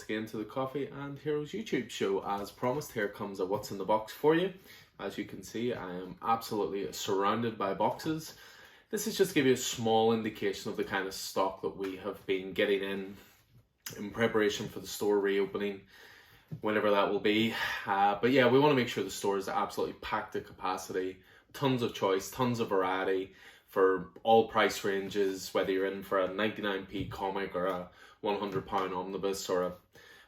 again to the Coffee and Heroes YouTube show. As promised, here comes a what's in the box for you. As you can see, I am absolutely surrounded by boxes. This is just to give you a small indication of the kind of stock that we have been getting in preparation for the store reopening, whenever that will be. But yeah, we want to make sure the store is absolutely packed to capacity. Tons of choice, tons of variety for all price ranges, whether you're in for a 99p comic or a £100 omnibus or a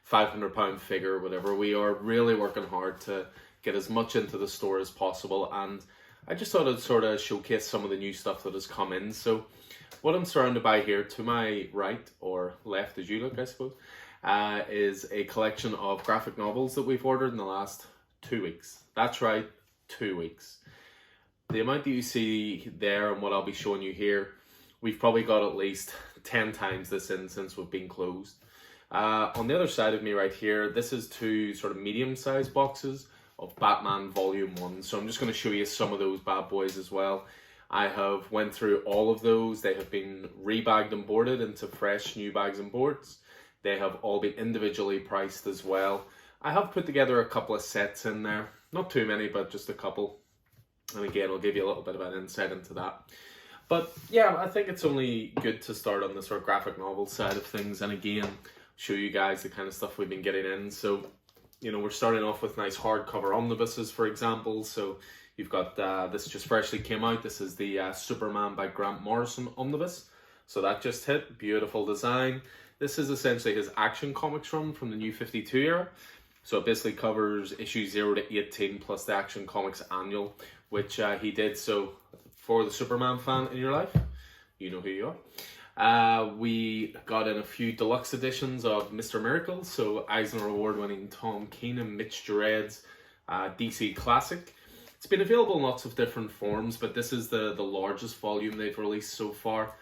£500 figure, whatever. We are really working hard to get as much into the store as possible, and I just thought I'd sort of showcase some of the new stuff that has come in. So what I'm surrounded by here, to my right, or left as you look, I suppose, is a collection of graphic novels that we've ordered in the last 2 weeks. That's right, 2 weeks. The amount that you see there and what I'll be showing you here, we've probably got at least 10 times this in since we've been closed. On the other side of me right here, this is 2 sort of medium-sized boxes of Batman Volume 1. So I'm just going to show you some of those bad boys as well. I have went through all of those. They have been rebagged and boarded into fresh new bags and boards. They have all been individually priced as well. I have put together a couple of sets in there. Not too many, but just a couple. And again, I'll give you a little bit of an insight into that. But yeah, I think it's only good to start on the sort of graphic novel side of things, and again, show you guys the kind of stuff we've been getting in. So, you know, we're starting off with nice hardcover omnibuses, for example. So you've got, this just freshly came out. This is the Superman by Grant Morrison omnibus. So that just hit, beautiful design. This is essentially his Action Comics run from the New 52 era. So it basically covers issues 0 to 18 plus the Action Comics annual, which he did. So for the Superman fan in your life, you know who you are. We got in a few deluxe editions of Mr. Miracle, so Eisner Award-winning Tom Keenan, Mitch Gerads, DC Classic. It's been available in lots of different forms, but this is the largest volume they've released so far,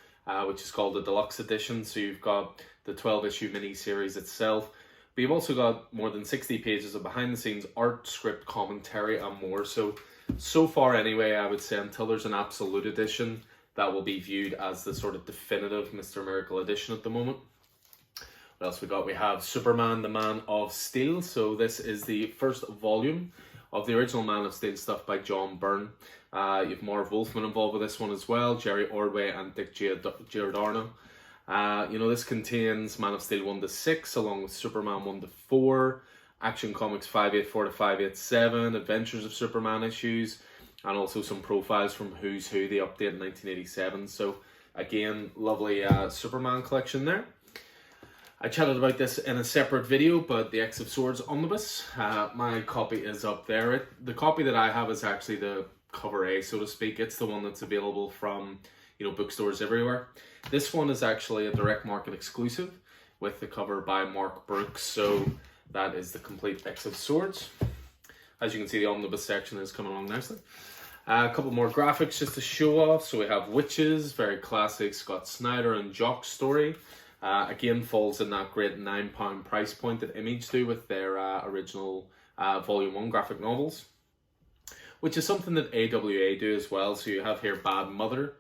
which is called the Deluxe Edition. So you've got the 12-issue miniseries itself, but you've also got more than 60 pages of behind-the-scenes art, script, commentary, and more. So far anyway, I would say until there's an absolute edition, that will be viewed as the sort of definitive Mr. Miracle edition at the moment. What else we got? We have Superman, the Man of Steel. So this is the first volume of the original Man of Steel stuff by John Byrne. You have Marv Wolfman involved with this one as well, Jerry Ordway and Dick Giordano. You know, this contains Man of Steel 1 to 6, along with Superman 1 to 4, Action Comics 584 to 587, Adventures of Superman issues, and also some profiles from Who's Who, the update in 1987. So again, lovely Superman collection there. I chatted about this in a separate video, but the X of Swords Omnibus, my copy is up there. The copy that I have is actually the cover A, so to speak. It's the one that's available from, you know, bookstores everywhere. This one is actually a direct market exclusive with the cover by Mark Brooks. So that is the complete X of Swords. As you can see, the omnibus section is coming along nicely. A couple more graphics just to show off. So we have Witches, very classic Scott Snyder and Jock story. Again, falls in that great £9 price point that Image do with their original Volume 1 graphic novels, which is something that AWA do as well. So you have here Bad Mother.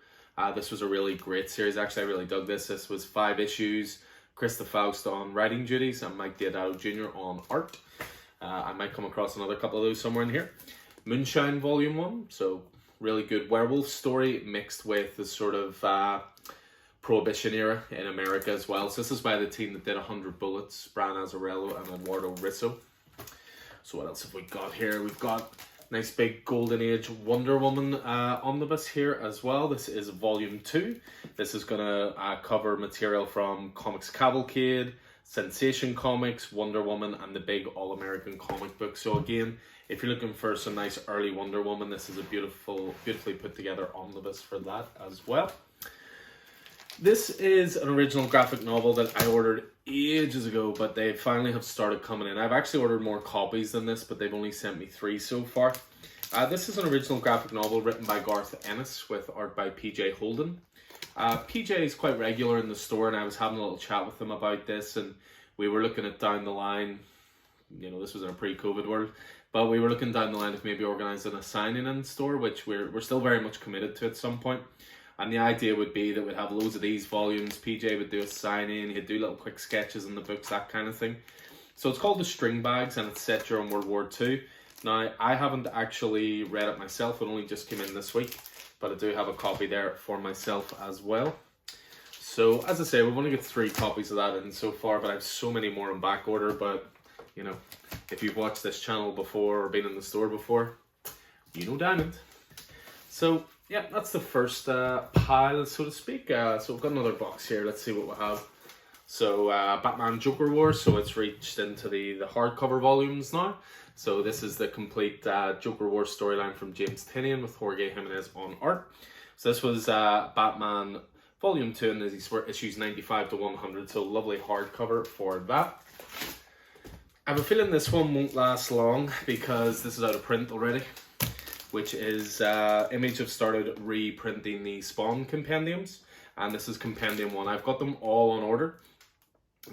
This was a really great series. Actually, I really dug this. This was 5 issues. Krista Faust on writing duties and Mike Deodato Jr. on art. I might come across another couple of those somewhere in here. Moonshine Volume 1. So really good werewolf story mixed with the sort of Prohibition era in America as well. So this is by the team that did 100 Bullets, Brian Azzarello and Eduardo Risso. So what else have we got here? We've got nice big Golden Age Wonder Woman omnibus here as well. This is Volume 2. This is going to cover material from Comics Cavalcade, Sensation Comics, Wonder Woman, and the big All-American comic book. So again, if you're looking for some nice early Wonder Woman, this is a beautifully put together omnibus for that as well. This is an original graphic novel that I ordered ages ago, but they finally have started coming in. I've actually ordered more copies than this, but they've only sent me 3 so far. This is an original graphic novel written by Garth Ennis with art by PJ Holden. PJ is quite regular in the store, and I was having a little chat with him about this, and we were looking at down the line, you know, this was in a pre-COVID world, but we were looking down the line of maybe organising a signing in store, which we're still very much committed to at some point. And the idea would be that we'd have loads of these volumes. PJ would do a signing, he'd do little quick sketches in the books, that kind of thing. So it's called The String Bags, and it's set during World War II. Now, I haven't actually read it myself, it only just came in this week, but I do have a copy there for myself as well. So, as I say, we've only got 3 copies of that in so far, but I have so many more in back order. But, you know, if you've watched this channel before or been in the store before, you know Diamond. So, yeah, that's the first pile, so to speak. So we've got another box here. Let's see what we have. So, Batman Joker War, so it's reached into the hardcover volumes now. So this is the complete Joker War storyline from James Tynion with Jorge Jimenez on art. So this was Batman Volume 2, and these were issues 95 to 100, so lovely hardcover for that. I have a feeling this one won't last long because this is out of print already, which is Image have started reprinting the Spawn compendiums, and this is Compendium 1. I've got them all on order,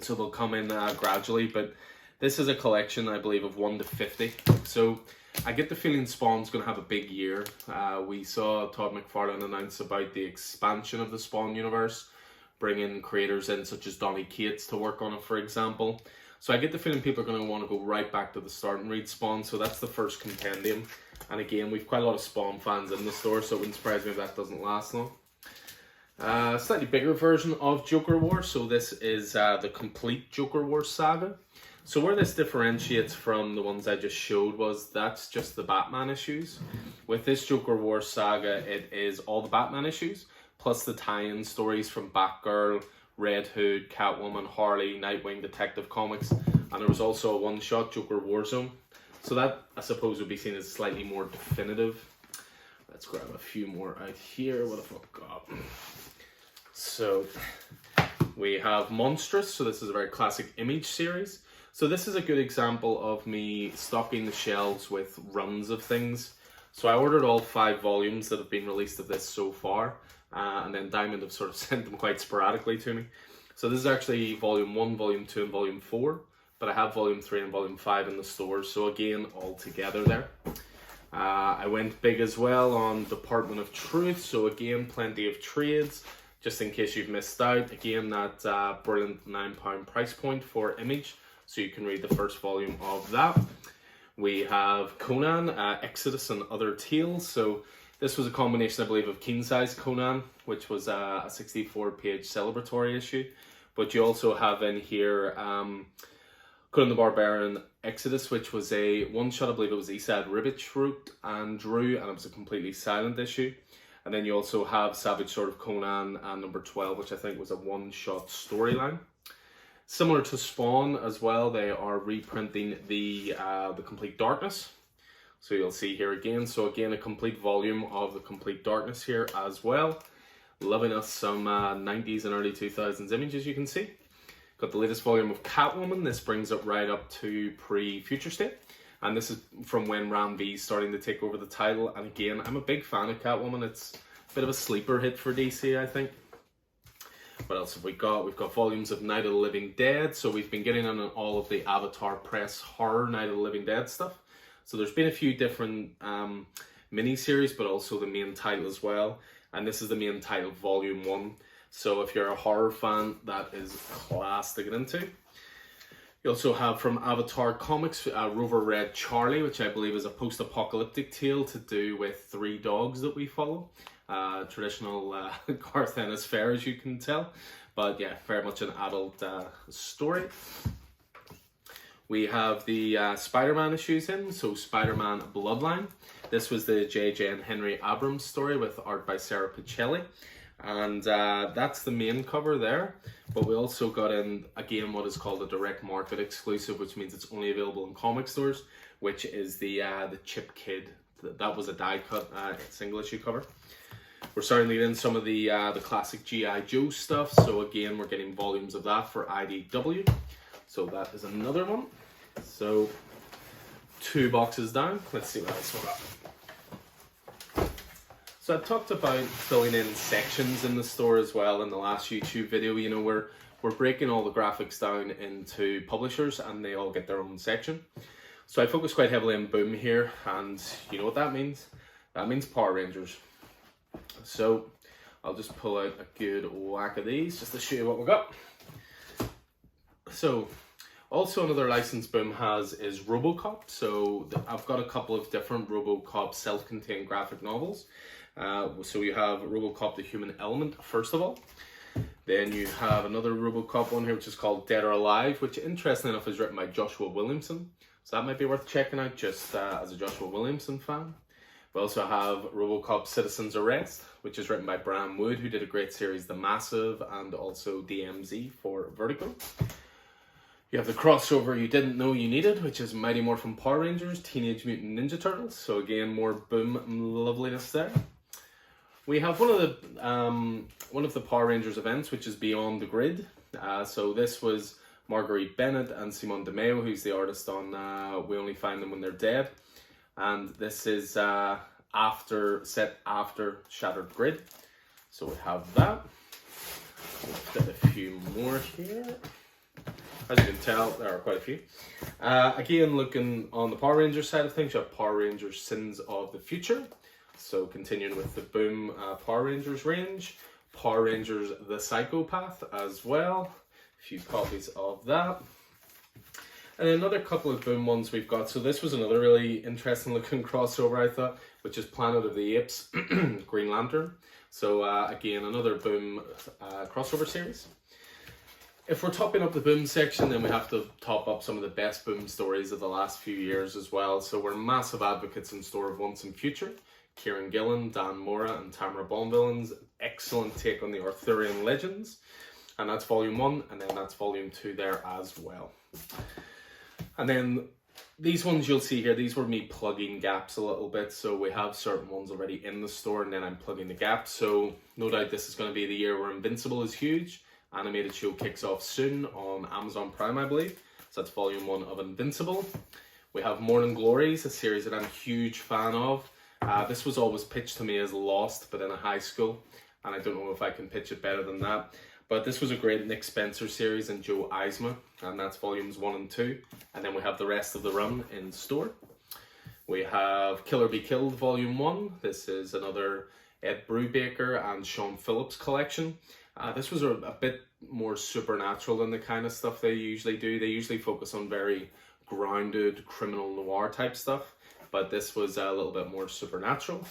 so they'll come in gradually, but this is a collection, I believe, of 1 to 50. So I get the feeling Spawn's going to have a big year. We saw Todd McFarlane announce about the expansion of the Spawn universe, bringing creators in such as Donny Cates to work on it, for example. So I get the feeling people are going to want to go right back to the start and read Spawn. So that's the first compendium. And again, we've quite a lot of Spawn fans in the store, so it wouldn't surprise me if that doesn't last long. Slightly bigger version of Joker War. So this is the complete Joker War saga. So where this differentiates from the ones I just showed was that's just the Batman issues. With this Joker War saga, it is all the Batman issues, plus the tie-in stories from Batgirl, Red Hood, Catwoman, Harley, Nightwing, Detective Comics, and there was also a one-shot Joker Warzone. So that, I suppose, would be seen as slightly more definitive. Let's grab a few more out here. What have I got? So we have Monstrous. So this is a very classic Image series. So this is a good example of me stocking the shelves with runs of things. So I ordered all 5 volumes that have been released of this so far, and then Diamond have sort of sent them quite sporadically to me. So this is actually Volume 1, Volume 2, and Volume 4, but I have Volume 3 and Volume 5 in the stores, so again, all together there. I went big as well on Department of Truth, so again, plenty of trades, just in case you've missed out. Again, that brilliant £9 price point for Image. So you can read the first volume of that. We have Conan, Exodus and Other Tales. So this was a combination, I believe, of King Size Conan, which was a 64-page celebratory issue. But you also have in here Conan the Barbarian Exodus, which was a one-shot, I believe it was Esad Ribic wrote and drew, and it was a completely silent issue. And then you also have Savage Sword of Conan number 12, which I think was a one-shot storyline. Similar to Spawn as well, they are reprinting the Complete Darkness. So you'll see here again. So again, a complete volume of the Complete Darkness here as well. Loving us some 90s and early 2000s images, you can see. Got the latest volume of Catwoman. This brings it right up to pre-Future State. And this is from when Ram V's starting to take over the title. And again, I'm a big fan of Catwoman. It's a bit of a sleeper hit for DC, I think. What else have we got? We've got volumes of Night of the Living Dead. So we've been getting on all of the Avatar Press horror Night of the Living Dead stuff. So there's been a few different mini-series, but also the main title as well. And this is the main title, Volume 1. So if you're a horror fan, that is class to get into. You also have from Avatar Comics, Rover Red Charlie, which I believe is a post-apocalyptic tale to do with 3 dogs that we follow. Traditional Garth Ennis fare, as you can tell, but yeah, very much an adult story. We have the Spider-Man issues in, so Spider-Man Bloodline. This was the J.J. and Henry Abrams story with art by Sarah Pichelli, and that's the main cover there. But we also got in, again, what is called a direct market exclusive, which means it's only available in comic stores, which is the Chip Kid. That was a die cut single issue cover. We're starting to get in some of the classic G.I. Joe stuff. So again, we're getting volumes of that for IDW. So that is another one. So 2 boxes down. Let's see what else we got. So I talked about filling in sections in the store as well in the last YouTube video. You know, we're breaking all the graphics down into publishers and they all get their own section. So I focus quite heavily on Boom here, and you know what that means? That means Power Rangers. So I'll just pull out a good whack of these just to show you what we got. So Also, another license Boom has is Robocop. So I've got a couple of different Robocop self-contained graphic novels. So you have Robocop the Human Element, first of all. Then you have another Robocop one here, which is called Dead or Alive, which interestingly enough is written by Joshua Williamson. So that might be worth checking out just as a Joshua Williamson fan. We also have Robocop Citizen's Arrest, which is written by Bram Wood, who did a great series, The Massive, and also DMZ for Vertigo. You have the crossover you didn't know you needed, which is Mighty Morphin Power Rangers, Teenage Mutant Ninja Turtles. So again, more Boom loveliness there. We have one of the Power Rangers events, which is Beyond the Grid. So this was Marguerite Bennett and Simone DeMeo, who's the artist on We Only Find Them When They're Dead. And this is set after Shattered Grid. So we have that. We've got a few more here. As you can tell, there are quite a few. Again, looking on the Power Rangers side of things, you have Power Rangers Sins of the Future. So continuing with the Boom Power Rangers range. Power Rangers The Psychopath as well. A few copies of that. And another couple of Boom ones we've got. So this was another really interesting looking crossover, I thought, which is Planet of the Apes, Green Lantern. So again, another Boom crossover series. If we're topping up the Boom section, then we have to top up some of the best Boom stories of the last few years as well. So we're massive advocates in Store of Once and Future. Kieran Gillen, Dan Mora, and Tamara Bonvillain's excellent take on the Arthurian legends. And that's volume 1, and then that's volume 2 there as well. And then these ones you'll see here, these were me plugging gaps a little bit. So we have certain ones already in the store, and then I'm plugging the gaps. So no doubt this is going to be the year where Invincible is huge. Animated show kicks off soon on Amazon Prime, I believe. So that's volume 1 of Invincible. We have Morning Glories, a series that I'm a huge fan of. This was always pitched to me as Lost, but in a high school. And I don't know if I can pitch it better than that. But this was a great Nick Spencer series and Joe Eisma, and that's volumes 1 and 2. And then we have the rest of the run in store. We have Killer Be Killed volume 1. This is another Ed Brubaker and Sean Phillips collection. This was a bit more supernatural than the kind of stuff they usually do. They usually focus on very grounded criminal noir type stuff, but this was a little bit more supernatural.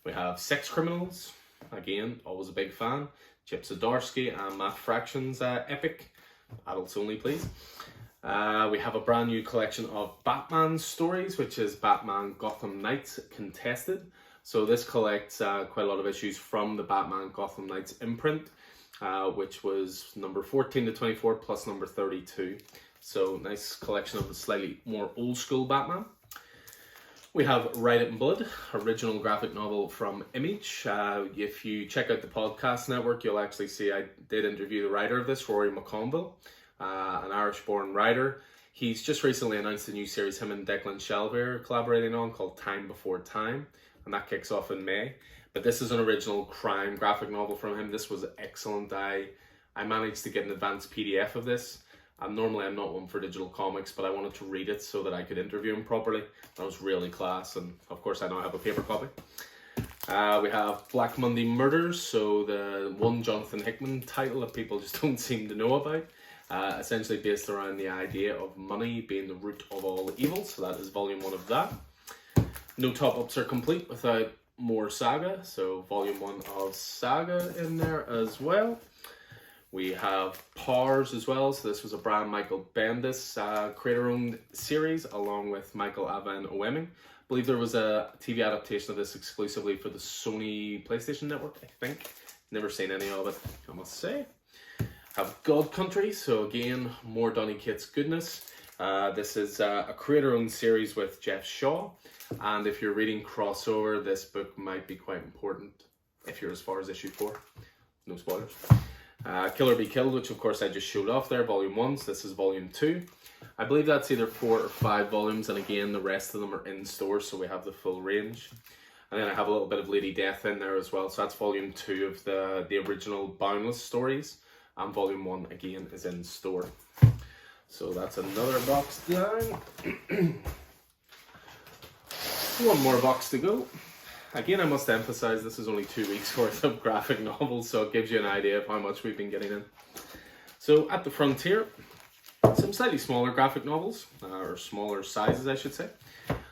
We have Sex Criminals, again, always a big fan. Chip Zdarsky and Matt Fraction's epic, adults only please. We have a brand new collection of Batman stories, which is Batman Gotham Knights Contested. So this collects quite a lot of issues from the Batman Gotham Knights imprint, which was number 14 to 24 plus number 32. So nice collection of the slightly more old school Batman. We have Write It in Blood, original graphic novel from Image. If you check out the podcast network, you'll actually see I did interview the writer of this, Rory McConville, an Irish-born writer. He's just recently announced a new series him and Declan Shelvey are collaborating on called Time Before Time, and that kicks off in May. But this is an original crime graphic novel from him. This was excellent. I managed to get an advanced PDF of this. Normally I'm not one for digital comics, but I wanted to read it so that I could interview him properly. That was really class, and of course I now have a paper copy. We have Black Monday Murders, so the one Jonathan Hickman title that people just don't seem to know about. Essentially based around the idea of money being the root of all evil, so that is volume 1 of that. No top-ups are complete without more Saga, so volume 1 of Saga in there as well. We have Powers as well, so this was a Brian Michael Bendis creator-owned series along with Michael Avan Oemi. I believe there was a TV adaptation of this exclusively for the Sony PlayStation Network, I think. Never seen any of it, I must say. Have God Country, so again, more Donny Cates goodness. This is a creator-owned series with Jeff Shaw, and if you're reading crossover, this book might be quite important if you're as far as issue 4. No spoilers. Killer Be Killed, which of course I just showed off there, volume 1, so this is volume 2. I believe that's either 4 or 5 volumes, and again, the rest of them are in store, so we have the full range. And then I have a little bit of Lady Death in there as well, so that's volume 2 of the original Boundless stories, and volume 1 again is in store. So that's another box down. One more box to go. Again, I must emphasize this is only 2 weeks worth of graphic novels, so it gives you an idea of how much we've been getting in. So at the front here, some slightly smaller graphic novels, or smaller sizes I should say.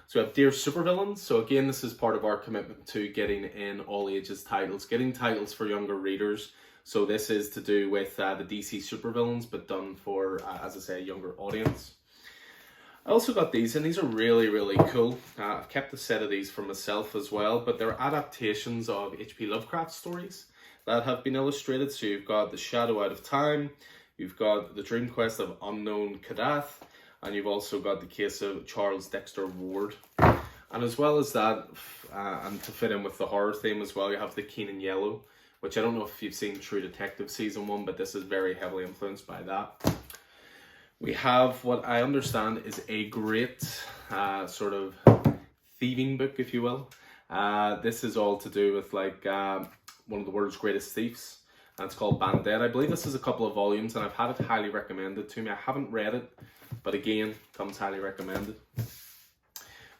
So we have Dear Supervillains. So again, this is part of our commitment to getting in all ages titles, getting titles for younger readers. So this is to do with the DC supervillains, but done for, as I say, a younger audience. I also got these, and these are really, really cool. I've kept a set of these for myself as well, but they're adaptations of H.P. Lovecraft stories that have been illustrated. So you've got The Shadow Out of Time, you've got The Dream Quest of Unknown Kadath, and you've also got The Case of Charles Dexter Ward. And as well as that, and to fit in with the horror theme as well, you have The Keen and Yellow, which I don't know if you've seen True Detective Season 1, but this is very heavily influenced by that. We have what I understand is a great sort of thieving book, if you will. This is all to do with like one of the world's greatest thieves, and it's called Bandit. I believe this is a couple of volumes, and I've had it highly recommended to me. I haven't read it, but again, comes highly recommended.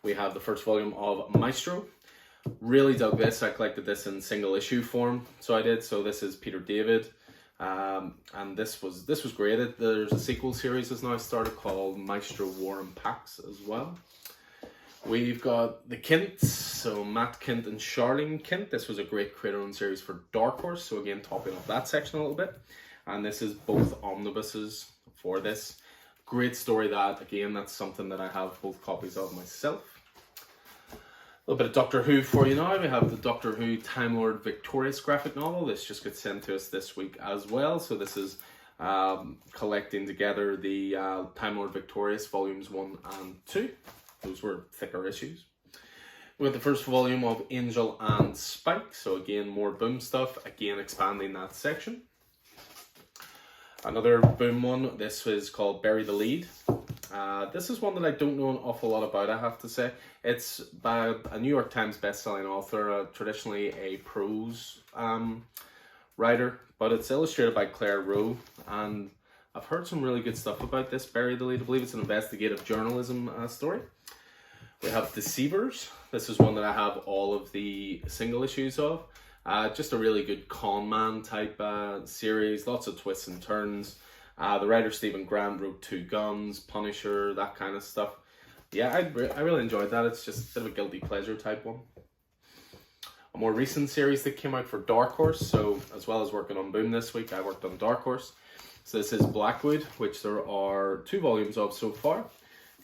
We have the first volume of Maestro. Really dug this. I collected this in single issue form, so I did. So this is Peter David, and this was great. There's a sequel series that's now started called Maestro War and Pax as well. We've got the Kints, so Matt Kint and Charlene Kint. This was a great creator-owned series for Dark Horse, so again, topping up that section a little bit. And this is both omnibuses for this. Great story that, again, that's something that I have both copies of myself. A little bit of Doctor Who for you now. We have the Doctor Who Timelord Victorious graphic novel. This just got sent to us this week as well. So this is collecting together the Timelord Victorious volumes 1 and 2. Those were thicker issues. We have the first volume of Angel and Spike. So again, more Boom stuff. Again, expanding that section. Another Boom one. This is called Bury the Lead. This is one that I don't know an awful lot about, I have to say. It's by a New York Times best-selling author, traditionally a prose writer, but it's illustrated by Claire Rowe, and I've heard some really good stuff about this, Bury the Lead. I believe it's an investigative journalism story. We have Deceivers. This is one that I have all of the single issues of. Just a really good con man type series, lots of twists and turns. The writer Stephen Grant wrote Two Guns, Punisher, that kind of stuff. Yeah, I really enjoyed that. It's just a bit of a guilty pleasure type one. A more recent series that came out for Dark Horse. So as well as working on Boom this week, I worked on Dark Horse. So this is Blackwood, which there are 2 volumes of so far.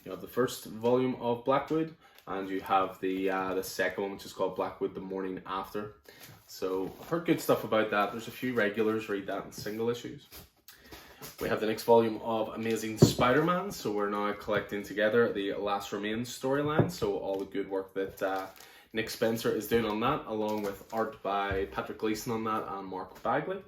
You have the first volume of Blackwood, and you have the second one, which is called Blackwood the Morning After. So I've heard good stuff about that. There's a few regulars, read that in single issues. We have the next volume of Amazing Spider-Man, so we're now collecting together the Last Remains storyline, so all the good work that Nick Spencer is doing on that, along with art by Patrick Gleason on that and Mark Bagley.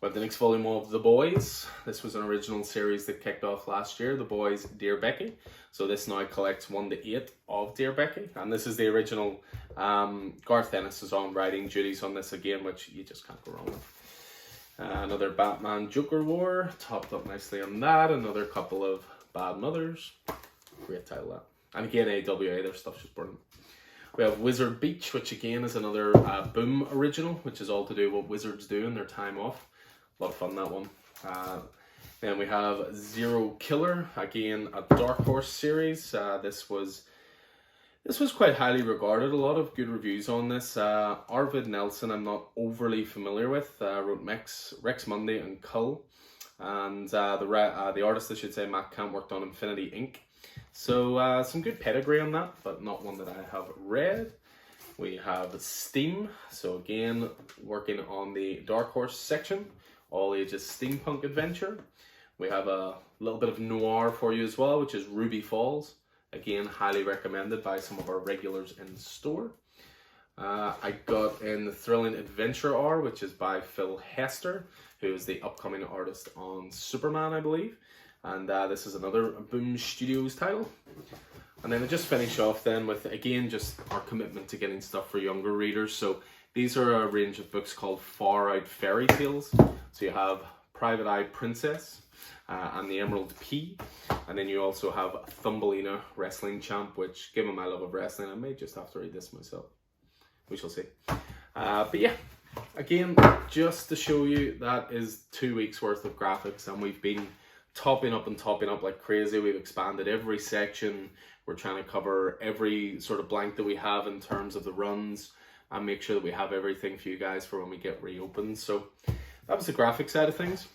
We have the next volume of The Boys. This was an original series that kicked off last year, The Boys, Dear Becky. So this now collects 1 to 8 of Dear Becky, and this is the original. Garth Ennis is on writing duties on this again, which you just can't go wrong with. Another Batman Joker War, topped up nicely on that. Another couple of Bad Mothers. Great title that. And again, AWA, their stuff's just brilliant. We have Wizard Beach, which again is another Boom original, which is all to do with what wizards do in their time off. A lot of fun, that one. Then we have Zero Killer, again a Dark Horse series. This was quite highly regarded, a lot of good reviews on this. Arvid Nelson, I'm not overly familiar with, wrote Rex Monday and Cull. And the artist, I should say, Matt Camp, worked on Infinity Inc. So some good pedigree on that, but not one that I have read. We have Steam, so again, working on the Dark Horse section, all ages steampunk adventure. We have a little bit of noir for you as well, which is Ruby Falls. Again, highly recommended by some of our regulars in store. I got in the Thrilling Adventure R, which is by Phil Hester, who is the upcoming artist on Superman, I believe. And this is another Boom Studios title. And then I just finish off then with, again, just our commitment to getting stuff for younger readers. So these are a range of books called Far Out Fairy Tales. So you have Private Eye Princess and the Emerald Pea. And then you also have Thumbelina Wrestling Champ, which, given my love of wrestling, I may just have to read this myself. We shall see. But yeah, again, just to show you, that is 2 weeks worth of graphics, and we've been topping up like crazy. We've expanded every section. We're trying to cover every sort of blank that we have in terms of the runs and make sure that we have everything for you guys for when we get reopened. So that was the graphic side of things.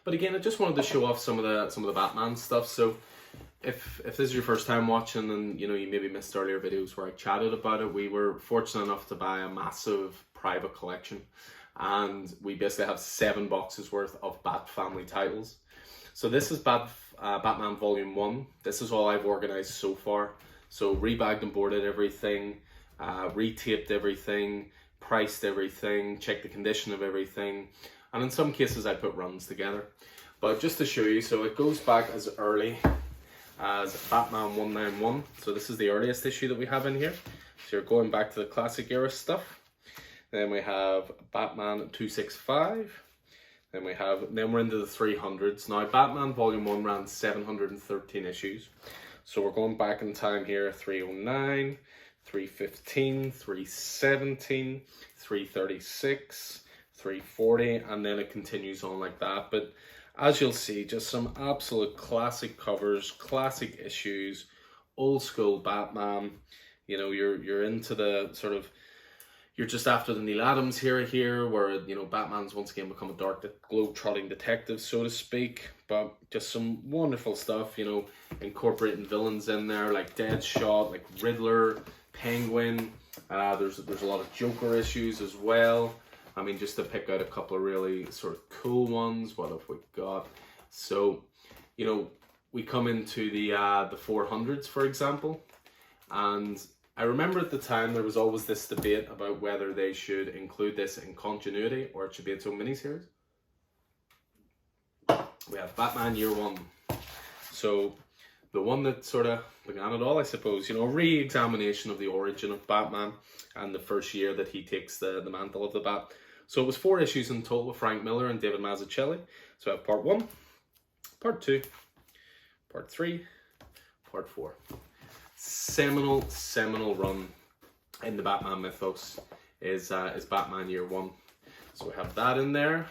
But again, I just wanted to show off some of the Batman stuff. So if this is your first time watching and you maybe missed earlier videos where I chatted about it, we were fortunate enough to buy a massive private collection, and we basically have 7 boxes worth of Bat family titles. So this is Batman Volume 1. This is all I've organized so far. So rebagged and boarded everything, retaped everything, priced everything, checked the condition of everything, and in some cases I put runs together. But just to show you, so it goes back as early as Batman 191. So this is the earliest issue that we have in here. So you're going back to the classic era stuff. Then we have Batman 265. Then we're into the 300s. Now Batman Volume 1 ran 713 issues. So we're going back in time here, 309, 315, 317, 336, 340, and then it continues on like that. But as you'll see, just some absolute classic covers, classic issues, old school Batman. You're into the sort of, you're just after the Neil Adams here where, Batman's once again become a dark globe-trotting detective, so to speak. But just some wonderful stuff, incorporating villains in there like Deadshot, like Riddler, Penguin. There's a lot of Joker issues as well. I mean, just to pick out a couple of really sort of cool ones, what have we got? So, we come into the 400s, for example, and I remember at the time there was always this debate about whether they should include this in continuity or it should be its own miniseries. We have Batman Year 1. So, the one that sort of began it all, I suppose, a re-examination of the origin of Batman and the first year that he takes the mantle of the Bat. So it was 4 issues in total with Frank Miller and David Mazzucchelli. So I have Part 1, Part 2, Part 3, Part 4. Seminal run in the Batman mythos is Batman Year 1. So we have that in there.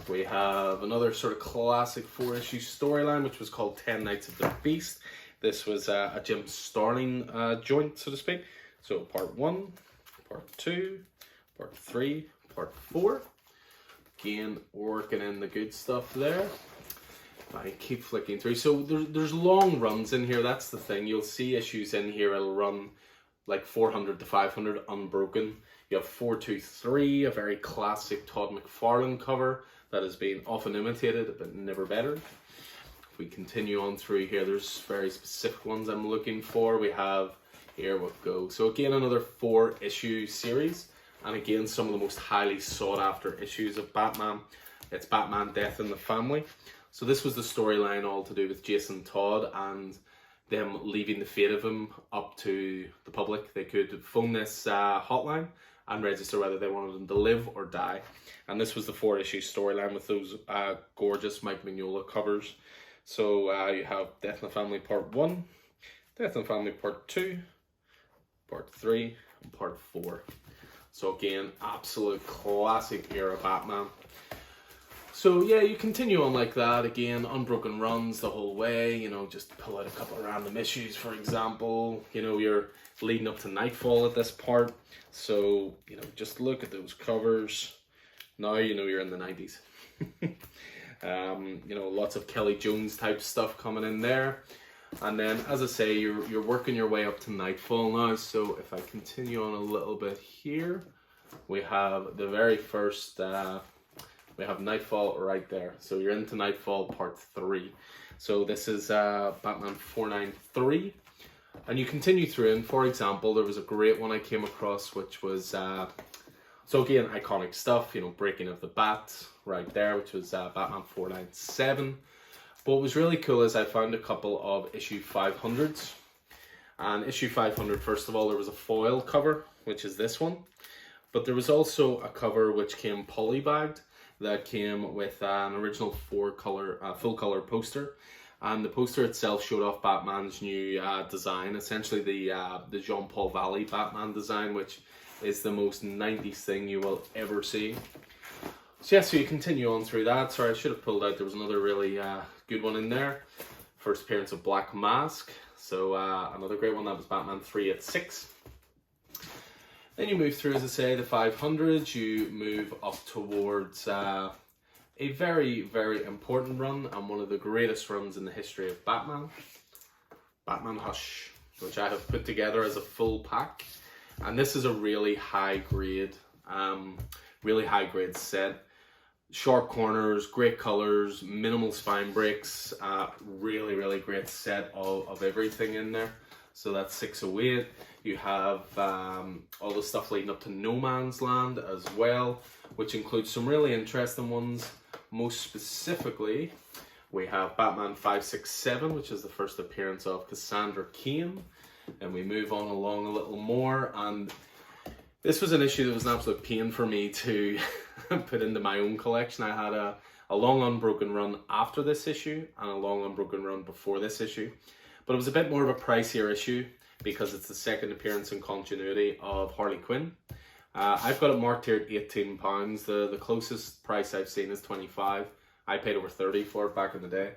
We have another sort of classic 4-issue storyline, which was called 10 Nights of the Beast. This was a Jim Starlin joint, so to speak. So Part 1, Part 2, Part 3, Part 4. Again, working in the good stuff there. I keep flicking through. So there's long runs in here. That's the thing. You'll see issues in here. It'll run like 400 to 500 unbroken. You have 423, a very classic Todd McFarlane cover that has been often imitated but never bettered. If we continue on through here, there's very specific ones I'm looking for. We have, here we go. So again, another 4-issue series. And again, some of the most highly sought after issues of Batman. It's Batman Death in the Family. So this was the storyline all to do with Jason Todd and them leaving the fate of him up to the public. They could phone this hotline and register whether they wanted him to live or die. And this was the 4-issue storyline with those gorgeous Mike Mignola covers. So you have Death in the Family Part 1, Death in the Family Part 2, Part 3, and Part 4. So again, absolute classic era Batman. So yeah, you continue on like that. Again, unbroken runs the whole way. Just pull out a couple of random issues, for example. You're leading up to Nightfall at this part. So, just look at those covers. Now you're in the 90s. Lots of Kelly Jones type stuff coming in there. And then, as I say, you're working your way up to Nightfall now. So if I continue on a little bit here, we have the very first, we have Nightfall right there. So you're into Nightfall Part 3. So this is Batman 493. And you continue through, and for example, there was a great one I came across, which was, so again, iconic stuff, Breaking of the Bat right there, which was Batman 497. But what was really cool is I found a couple of issue 500s. And issue 500, first of all, there was a foil cover, which is this one. But there was also a cover which came polybagged that came with an original full color poster. And the poster itself showed off Batman's new design, essentially the Jean-Paul Valley Batman design, which is the most 90s thing you will ever see. So yeah, so you continue on through that. Sorry, I should have pulled out, there was another really good one in there. First appearance of Black Mask. So another great one, that was Batman 386. Then you move through, as I say, the 500s. You move up towards a very, very important run and one of the greatest runs in the history of Batman. Batman Hush, which I have put together as a full pack. And this is a really high grade set. Sharp corners, great colors, minimal spine breaks, really, really great set of everything in there. So that's 608. You have all the stuff leading up to No Man's Land as well, which includes some really interesting ones. Most specifically, we have Batman 567, which is the first appearance of Cassandra Cain. And we move on along a little more, and this was an issue that was an absolute pain for me to put into my own collection. I had a long unbroken run after this issue and a long unbroken run before this issue. But it was a bit more of a pricier issue because it's the second appearance in continuity of Harley Quinn. I've got it marked here at £18. The closest price I've seen is 25. I paid over 30 for it back in the day,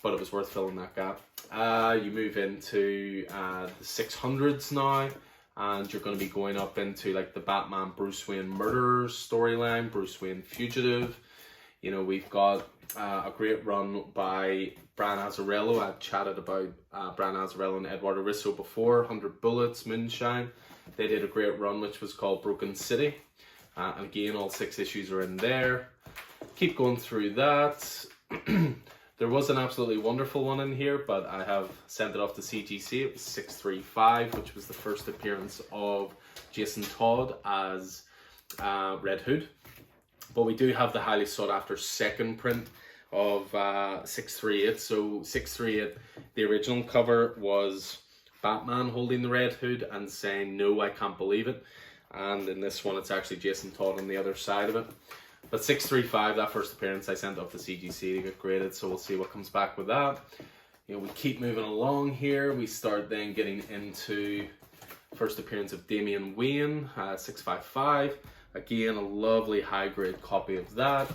but it was worth filling that gap. You move into the 600s now, and you're going to be going up into like the Batman Bruce Wayne Murderers storyline, Bruce Wayne Fugitive. You know, we've got a great run by Brian Azzarello. I've chatted about Brian Azzarello and Eduardo Risso before, 100 Bullets, Moonshine. They did a great run which was called Broken City. And again, all 6 issues are in there. Keep going through that. There was an absolutely wonderful one in here, but I have sent it off to CGC. It was 635, which was the first appearance of Jason Todd as Red Hood. But we do have the highly sought after second print of 638. So 638, the original cover was Batman holding the Red Hood and saying, "No, I can't believe it." And in this one, it's actually Jason Todd on the other side of it. But 635, that first appearance, I sent off to CGC to get graded, so we'll see what comes back with that. You know, we keep moving along here. We start then getting into first appearance of Damian Wayne, 655. Again, a lovely high-grade copy of that.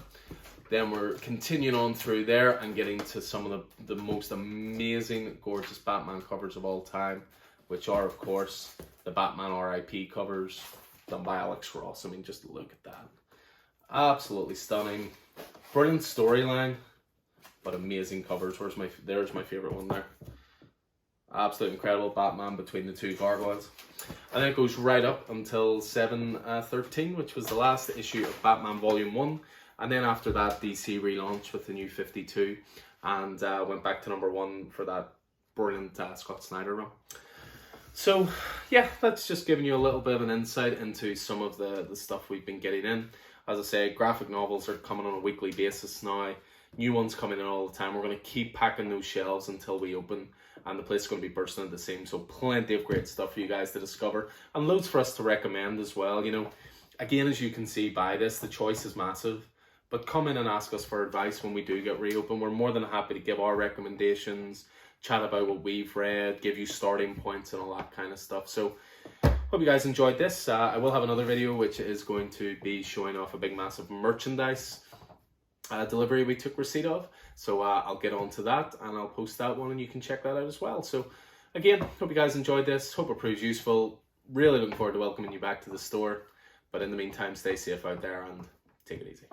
Then we're continuing on through there and getting to some of the most amazing, gorgeous Batman covers of all time, which are, of course, the Batman RIP covers done by Alex Ross. I mean, just look at that. Absolutely stunning, brilliant storyline, but amazing covers. There's my favorite one there. Absolutely incredible Batman between the two gargoyles. And then it goes right up until 713, which was the last issue of Batman Volume 1. And then after that, DC relaunched with the new 52 and went back to #1 for that brilliant Scott Snyder run. So yeah, that's just giving you a little bit of an insight into some of the stuff we've been getting in. As I say, graphic novels are coming on a weekly basis now. New ones coming in all the time. We're going to keep packing those shelves until we open, and the place is going to be bursting at the seams. So plenty of great stuff for you guys to discover, and loads for us to recommend as well. You know, again, as you can see by this, the choice is massive. But come in and ask us for advice when we do get reopened. We're more than happy to give our recommendations, chat about what we've read, give you starting points and all that kind of stuff. So hope you guys enjoyed this. I will have another video which is going to be showing off a big massive merchandise delivery we took receipt of. So I'll get on to that and I'll post that one and you can check that out as well. So again, hope you guys enjoyed this. Hope it proves useful. Really looking forward to welcoming you back to the store. But in the meantime, stay safe out there and take it easy.